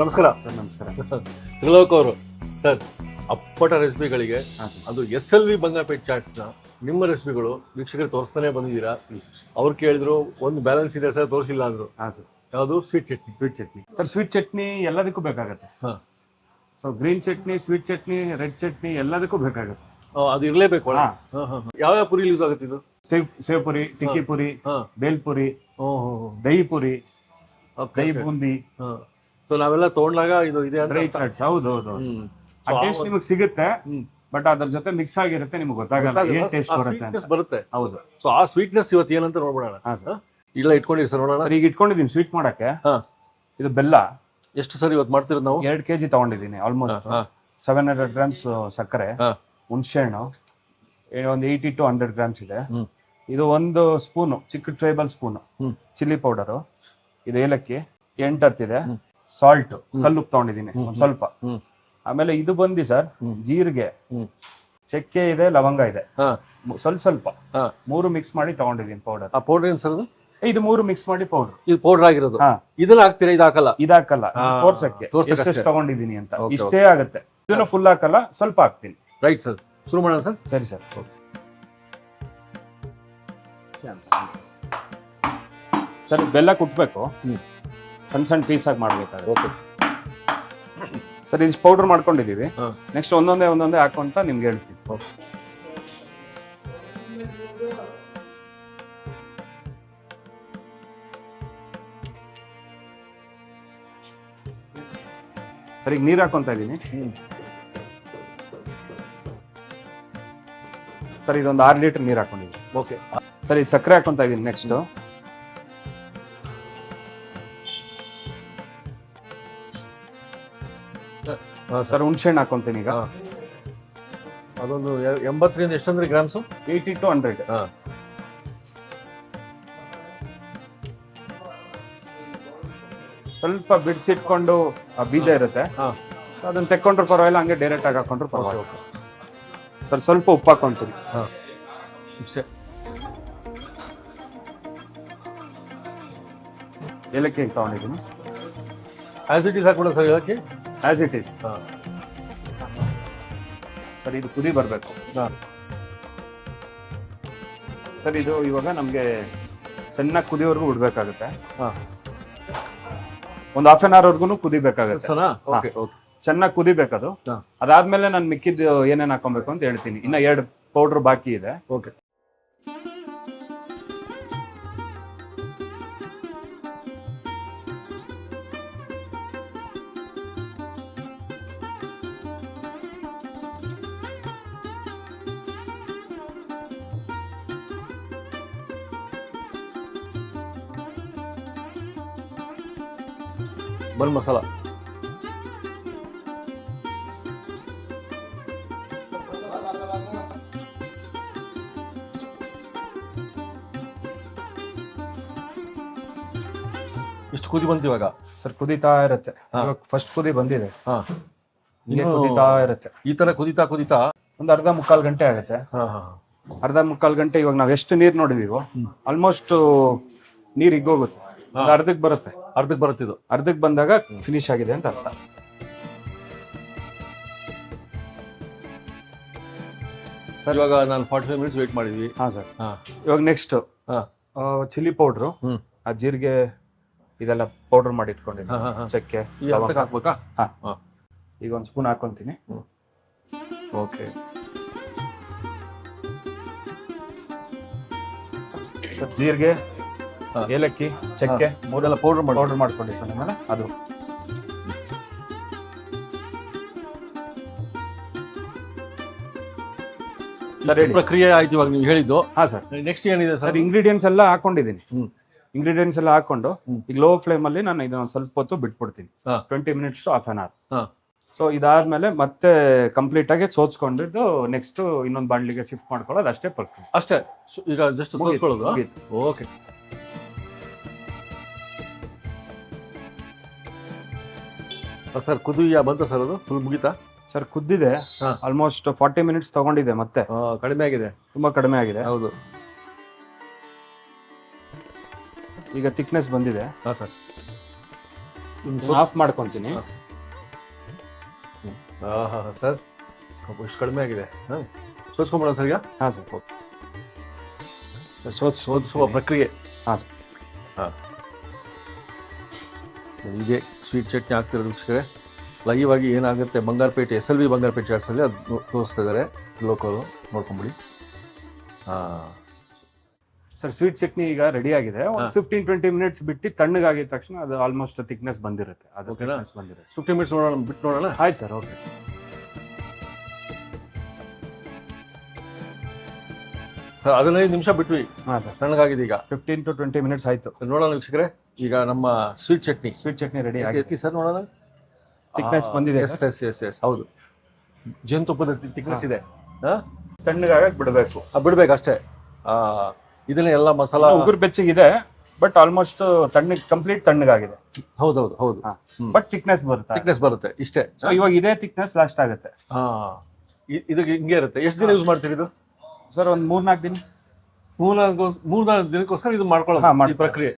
ನಮಸ್ಕಾರ. ನಮಸ್ಕಾರ. ತ್ರಿಲೋಕ್ ಅವರು ಸರ್, ಅಪ್ಪಟ ರೆಸಿಪಿಗಳಿಗೆ ಅದು SLV ಬಂಗಾರಪೇಟ್ ಚಾಟ್ಸ್ನ ನಿಮ್ಮ ರೆಸಿಪಿಗಳು ವೀಕ್ಷಕರು ತೋರಿಸ್ತಾನೆ ಬಂದಿದ್ದೀರಾ. ಅವ್ರು ಕೇಳಿದ್ರು ಒಂದು ಬ್ಯಾಲೆನ್ಸ್ ಇದೆ ಸರ್, ತೋರಿಸಿಲ್ಲ ಅಂದ್ರು. ಹಾಂ ಸರ್. ಯಾವುದು? Sweet chutney. Sweet chutney sir. Sweet chutney ಎಲ್ಲದಕ್ಕೂ ಬೇಕಾಗುತ್ತೆ. ಹಾಂ. So green chutney, sweet chutney, red chutney ಎಲ್ಲದಕ್ಕೂ ಬೇಕಾಗುತ್ತೆ. ಅದು ಇರಲೇಬೇಕು. ಯಾವ್ಯಾವ ಪುರಿ ಯೂಸ್ ಆಗುತ್ತೆ ಇದು? ಸೇವ್ ಪುರಿ, ಟಿಕ್ಕಿ ಪುರಿ, ಬೇಲ್ ಪುರಿ, ದಹಿ ಪುರಿ, ದಹಿ ಬೂಂದಿ. ಸೊ ನಾವೆಲ್ಲ ತಗೊಂಡಾಗ ಇದು ಇದೆ ಡ್ರೈ ಚಾಟ್ಸ್. ಹೌದು ಹೌದು. ಆ ಟೇಸ್ಟ್ ನಿಮಗೆ ಸಿಗುತ್ತೆ, ಬಟ್ ಅದ್ರ ಜೊತೆ ಮಿಕ್ಸ್ ಆಗಿರುತ್ತೆ, ನಿಮ್ಗೆ ಗೊತ್ತಾಗಲ್ಲ ಏನ್ ಟೇಸ್ಟ್ ಬರುತ್ತೆ. ಹೌದು. ಸೊ ಆ ಸ್ವೀಟ್ನೆಸ್ ಇವತ್ತು ಏನಂತ ನೋಡ್ಬಿಡೋಣ. ಇಲ್ಲ ಇಟ್ಕೊಂಡಿರಿ ಸರ್, ನೋಡೋಣ. ಸರ್, ಈಗ ಇಟ್ಕೊಂಡಿದ್ದೀನಿ ಸ್ವೀಟ್ ಮಾಡಕ್ಕೆ. ಇದು ಬೆಲ್ಲ ಎಷ್ಟು ಸರ್ ಇವತ್ತು ಮಾಡ್ತಿರೋದು ನಾವು? 2 kg ತಗೊಂಡಿದ್ದೀನಿ. ಆಲ್ಮೋಸ್ಟ್ 700 grams ಸಕ್ಕರೆ, ಹುಣಸೆಹಣ್ಣು ಒಂದು 80 to 100 grams ಇದೆ. ಇದು 1 ಸ್ಪೂನು ಚಿಕ್ಕ ಟೇಬಲ್ ಸ್ಪೂನು ಚಿಲ್ಲಿ ಪೌಡರು, ಇದು ಏಲಕ್ಕಿ, 8 ಇದೆ. ಸಾಲ್ಟ್, ಕಲ್ಲುಪ್ಪು ತಗೊಂಡಿದ್ದೀನಿ ಒಂದ್ ಸ್ವಲ್ಪ. ಆಮೇಲೆ ಇದು ಬಂದಿ ಸರ್ ಜೀರಿಗೆ, ಚಕ್ಕೆ ಇದೆ, ಲವಂಗ ಇದೆ, ಸ್ವಲ್ಪ 3 ಮಿಕ್ಸ್ ಮಾಡಿ ತಗೊಂಡಿದ್ದೀನಿ ಪೌಡರ್. ಆ ಪೌಡರ್ ಏನ್ ಸರ್ ಅದು? ಇದು 3 ಮಿಕ್ಸ್ ಮಾಡಿ ಪೌಡರ್. ಇದು ಪೌಡರ್ ಆಗಿರೋದು. ಇದನ್ನ ಹಾಕ್ತೀರಾ? ಇದು ಹಾಕಲ್ಲ? ಇದಾಕಲ್ಲ, ತೋರ್ಸಕ್ಕೆ ಎಷ್ಟು ತಗೊಂಡಿದ್ದೀನಿ ಅಂತ. ಇಷ್ಟೇ ಆಗುತ್ತೆ. ಇದನ್ನ ಫುಲ್ ಹಾಕಲ್ಲ, ಸ್ವಲ್ಪ ಹಾಕ್ತೀನಿ. ರೈಟ್ ಸರ್, ಶುರು ಮಾಡೋಣ ಸರ್. ಸರಿ ಸರ್. ಸರ್, ಬೆಲ್ಲ ಕುಟ್ಬೇಕು, ಸಣ್ಣ ಸಣ್ಣ ಪೀಸ್ ಆಗಿ ಮಾಡ್ಬೇಕಾದ್ರೆ. ಓಕೆ ಸರ್, ಇದು ಪೌಡರ್ ಮಾಡ್ಕೊಂಡಿದೀವಿ. ನೆಕ್ಸ್ಟ್ ಒಂದೊಂದೇ ಹಾಕೊಂತ ನಿಮ್ಗೆ ಹೇಳ್ತೀನಿ. ಸರ್, ಈಗ ನೀರ್ ಹಾಕೊಂತ ಇದೀನಿ. ಸರ್, ಇದೊಂದು 6 ಲೀಟರ್ ನೀರ್ ಹಾಕೊಂಡಿದ್ದೀನಿ. ಓಕೆ ಸರ್, ಇದು ಸಕ್ಕರೆ ಹಾಕೊಂತ ಇದೀನಿ. ನೆಕ್ಸ್ಟ್ ಸರ್, ಹುಣಸೆಹಣ್ಣು ಹಾಕೊಂತೀನಿ ಈಗ. ಅದೊಂದು 80 ಎಷ್ಟಂದ್ರೆ ಗ್ರಾಮ್ಸ್? 80 to 100. ಸ್ವಲ್ಪ ಬಿಡಿಸಿಟ್ಕೊಂಡು ಆ ಬೀಜ ಇರುತ್ತೆ, ಸೊ ಅದನ್ನ ತೆಕ್ಕೊಂಡ್ರು ಪರವಾಗಿಲ್ಲ, ಹಂಗೆ ಡೈರೆಕ್ಟ್ ಆಗಿ ಹಾಕೊಂಡ್ರು ಪರವಾಗಿಲ್ಲ. ಸರ್, ಸ್ವಲ್ಪ ಉಪ್ಪು ಹಾಕೊಂತೀನಿ. ಇಷ್ಟೇ. ಏಲಕ್ಕಿ ತಗೊಂಡಿದ್ದೀನಿ. ಆಸ್ ಇಟ್ ಈಸ್ ಹಾಕ್ಬಿಡ ಸರ್, ಏಲಕ್ಕಿ ಆಸ್ ಇಟ್ ಈಸ್. ಸರ್, ಇದು ಕುದಿ ಬರಬೇಕು. ಸರ್, ಇದು ಇವಾಗ ನಮಗೆ ಚೆನ್ನಾಗಿ ಕುದಿಯೋವರೆಗೂ ಬಿಡ್ಬೇಕಾಗುತ್ತೆ. ಒಂದು ಹಾಫ್ ಆನ್ ಅವರ್ವರೆಗೂ ಕುದಿಬೇಕಾಗುತ್ತೆ. ಚೆನ್ನಾಗಿ ಕುದಿಬೇಕದು. ಅದಾದ್ಮೇಲೆ ನಾನು ಮಿಕ್ಕಿದ್ದು ಏನೇನು ಹಾಕೊಬೇಕು ಅಂತ ಹೇಳ್ತೀನಿ. ಇನ್ನ 2 ಪೌಡರ್ ಬಾಕಿ ಇದೆ. ಓಕೆ. ಬನ್ ಮಸಾಲ, ಇಷ್ಟು ಕುದಿ ಬಂತು ಇವಾಗ. ಸರ್, ಕುದಿತಾ ಇರುತ್ತೆ. ಫಸ್ಟ್ ಕುದಿ ಬಂದಿದೆ, ಹಿಂಗೆ ಕುದಿತಾ ಇರುತ್ತೆ. ಈ ತರ ಕುದಿತಾ ಕುದಿತಾ ಒಂದು ಅರ್ಧ ಮುಕ್ಕಾಲು ಗಂಟೆ ಆಗುತ್ತೆ. ಅರ್ಧ ಮುಕ್ಕಾಲು ಗಂಟೆ. ಇವಾಗ ನಾವ್ ಎಷ್ಟು ನೀರ್ ನೋಡಿದೀವೋ ಆಲ್ಮೋಸ್ಟ್ ನೀರ್ ಹಿಗ್ಗೋಗುತ್ತೆ. ಅರ್ಧಕ್ಕೆ ಬರುತ್ತೆ. ಇದು ಅರ್ಧಕ್ಕೆ ಬಂದಾಗ ಫಿನಿಶ್ ಆಗಿದೆ ಅಂತ ಅರ್ಥ. ಸರ್, ಇವಾಗ ನಾನು 45 ಮಿನಿಟ್ಸ್ ವೇಟ್ ಮಾಡಿದ್ವಿ. ಹಾ ಸರ್. ಇವಾಗ ನೆಕ್ಸ್ಟ್ ಚಿಲ್ಲಿ ಪೌಡ್ರು, ಆ ಜೀರಿಗೆ ಇದೆಲ್ಲ ಪೌಡರ್ ಮಾಡಿ ಇಟ್ಕೊಂಡಿದ್ದೀನಿ. ಚಕ್ಕೆ, ಹಾಕ್ಬೇಕಾ? ಈಗ 1 ಸ್ಪೂನ್ ಹಾಕೊಂತೀನಿ. ಓಕೆ ಸರ್, ಜೀರಿಗೆ, ಏಲಕ್ಕಿ, ಚಕ್ಕೆ ಮೂರೆಲ್ಲ ಪೌಡರ್ ಮಾಡ್ಕೊಂಡಿದ್ದೀನಿ. ಅದು ಪ್ರಕ್ರಿಯೆ ಆಯ್ತು ಇವಾಗ ನೀವು ಹೇಳಿದ್ದು. ಹಾ ಸರ್. ನೆಕ್ಸ್ಟ್ ಏನಿದೆ ಸರ್? ಇಂಗ್ರೀಡಿಯೆಂಟ್ಸ್ ಎಲ್ಲ ಹಾಕೊಂಡಿದ್ದೀನಿ. ಇಂಗ್ರೀಡಿಯೆಂಟ್ಸ್ ಎಲ್ಲ ಹಾಕೊಂಡು ಈಗ ಲೋ ಫ್ಲೇಮ್ ಅಲ್ಲಿ ನಾನು ಇದನ್ನ ಸ್ವಲ್ಪ ಹೊತ್ತು ಬಿಟ್ಬಿಡ್ತೀನಿ. 20 minutes to half an hour. So ಇದಾದ್ಮೇಲೆ ಮತ್ತೆ ಕಂಪ್ಲೀಟ್ ಆಗಿ ಸೋಚ್ಕೊಂಡಿದ್ದು ನೆಕ್ಸ್ಟ್ ಇನ್ನೊಂದು ಬಾಣ್ಲಿಗೆ ಶಿಫ್ಟ್ ಮಾಡ್ಕೊಳ್ಳೋದು. ಅಷ್ಟೇ ಪ್ರಕ್ರಿಯೆ. ಅಷ್ಟೇ. ಈಗ ಜಸ್ಟ್ ಸೋಚ್ಕೊಳ್ಳೋದು. ಓಕೆ. ಸರ್, ಕುದಿಯ ಬಂತ ಸರ್? ಅದು ಫುಲ್ ಮುಗಿತಾ ಸರ್? ಕುದ್ದಿದೆ. ಆಲ್ಮೋಸ್ಟ್ 40 ಮಿನಿಟ್ಸ್ ತಗೊಂಡಿದೆ. ಮತ್ತೆ ಕಡಿಮೆ ಆಗಿದೆ, ತುಂಬಾ ಕಡಿಮೆ ಆಗಿದೆ. ಹೌದು. ಈಗ ಥಿಕ್ನೆಸ್ ಬಂದಿದೆ. ಹಾಂ ಸರ್. ಆಫ್ ಮಾಡ್ಕೊಂತೀನಿ. ಸರ್ ಇಷ್ಟು ಕಡಿಮೆ ಆಗಿದೆ. ಸೋಸ್ಕೊಂಬಿಡೋಣ ಸರ್ ಈಗ. ಹಾಂ ಸರ್. ಸರ್ ಸೋದಿಸುವ ಪ್ರಕ್ರಿಯೆ. ಹಾಂ ಸರ್. ಹಾಂ, ಇದೇ ಸ್ವೀಟ್ ಚಟ್ನಿ ಆಗ್ತಿರೋದು ವೀಕ್ಷಕರೇ. ಲೈವ್ ಆಗಿ ಏನಾಗುತ್ತೆ ಬಂಗಾರಪೇಟೆ SLV ಬಂಗಾರಪೇಟೆ ಚಾಟ್ಸಲ್ಲಿ ಅದು ತೋರಿಸ್ತಾ ಇದ್ದಾರೆ ಲೋಕರು, ನೋಡ್ಕೊಂಬಿಡಿ. ಸರ್ ಸ್ವೀಟ್ ಚಟ್ನಿ ಈಗ ರೆಡಿ ಆಗಿದೆ. ಒಂದು 15-20 ಮಿನಿಟ್ಸ್ ಬಿಟ್ಟು ತಣ್ಣಗಾಗಿದ ತಕ್ಷಣ ಅದು ಆಲ್ಮೋಸ್ಟ್ ಥಿಕ್ನೆಸ್ ಬಂದಿರುತ್ತೆ. ಅದು ಓಕೆನಾ? thickness ಬಂದಿರುತ್ತೆ. 15 ಮಿನಿಟ್ಸ್ ನೋಡೋಣ, ಬಿಟ್ಟು ನೋಡೋಣ. ಆಯ್ತು ಸರ್, ಓಕೆ. ಸರ್ 15 ನಿಮಿಷ ಬಿಟ್ವಿ, ಹಾಂ ಸರ್. ತಣ್ಣಗಾಗಿದೆ ಈಗ. 15 to 20 ಮಿನಿಟ್ಸ್ ಆಯಿತು. ಸರ್ ನೋಡೋಣ ವೀಕ್ಷಕರೇ, ಈಗ ನಮ್ಮ ಸ್ವೀಟ್ ಚಟ್ನಿ ರೆಡಿ ಆಗಿದೆ. ಎತ್ತಿ ಸರ್ ನೋಡೋಣ. ಥಿಕ್ನೆಸ್ ಬಂದಿದೆ. ಎಸ್ ಹೌದು, ಜೇನುತುಪ್ಪದ ಥಿಕ್ನೆಸ್ ಇದೆ. ತಣ್ಣಗಾಗಕ್ಕೆ ಬಿಡಬೇಕು. ಬಿಡ್ಬೇಕು ಅಷ್ಟೇ. ಇದನ್ನ ಎಲ್ಲ ಮಸಾಲ ಉಗುರು ಬೆಚ್ಚಗಿದೆ, ಬಟ್ ಆಲ್ಮೋಸ್ಟ್ ಕಂಪ್ಲೀಟ್ ತಣ್ಣಗಾಗಿದೆ. ಹೌದೌದು ಹೌದು. ಬಟ್ ಥಿಕ್ನೆಸ್ ಬರುತ್ತೆ. ಥಿಕ್ನೆಸ್ ಬರುತ್ತೆ ಇಷ್ಟೇ. ಸೊ ಇವಾಗ ಇದೇ ಥಿಕ್ನೆಸ್ ಲಾಸ್ಟ್ ಆಗುತ್ತೆ. ಇದು ಹಿಂಗೆ ಇರುತ್ತೆ. ಎಷ್ಟು ದಿನ ಯೂಸ್ ಮಾಡ್ತೀರಿ ಇದು? ಸರ್ ಒಂದು 3-4 ದಿನ. 3-4 ದಿನಕ್ಕೋಸ್ಕರ ಇದು ಮಾಡ್ಕೊಳ್ಳೋದು ಈ ಪ್ರಕ್ರಿಯೆ.